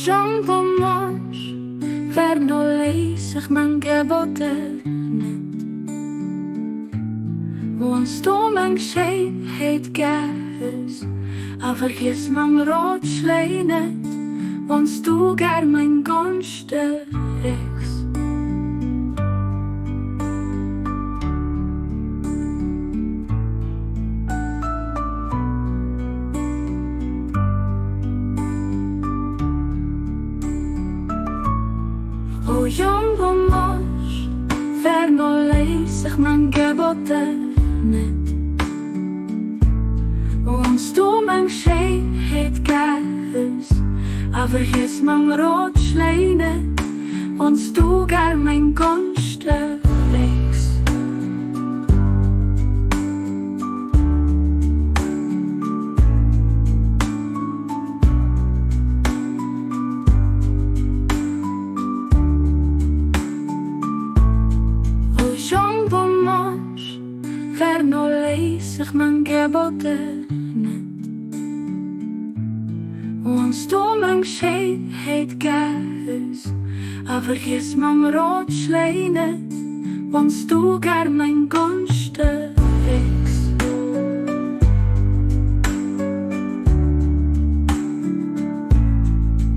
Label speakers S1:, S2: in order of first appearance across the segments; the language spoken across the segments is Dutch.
S1: Jean Pomos, verno leesig mijn geboten. Want mijn zee heet Gers, a vergis mijn roodschleinen, want du gar mijn gonste rechts. O Jean Pomos, verno leesig mijn geboten. Want du mijn zee heet Gers, a vergis mijn roodschleinen, want du gar mijn gonste rechts. O Jean Pomos, verno leesig mijn geboten. Want du mijn zee heet Gers, a vergis mijn roodschleinen, want du gar mijn gonste rechts.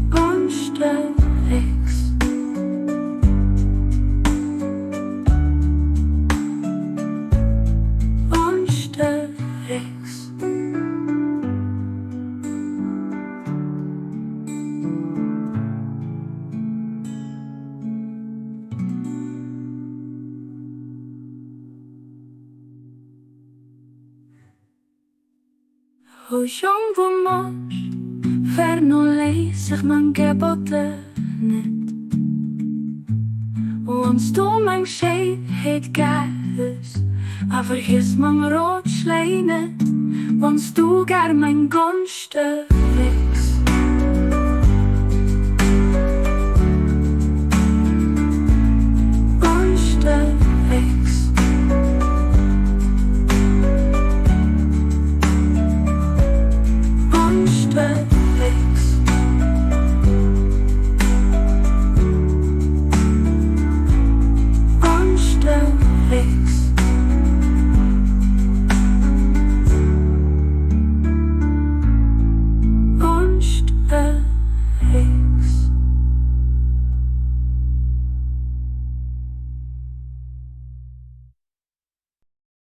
S1: Gonste rechts. Gonste rechts. O Jean Pomos, verno leesig mijn geboten. Want du mijn zee heet Gers, a vergis mijn roodschleinen, want du gar mijn gonste rechts.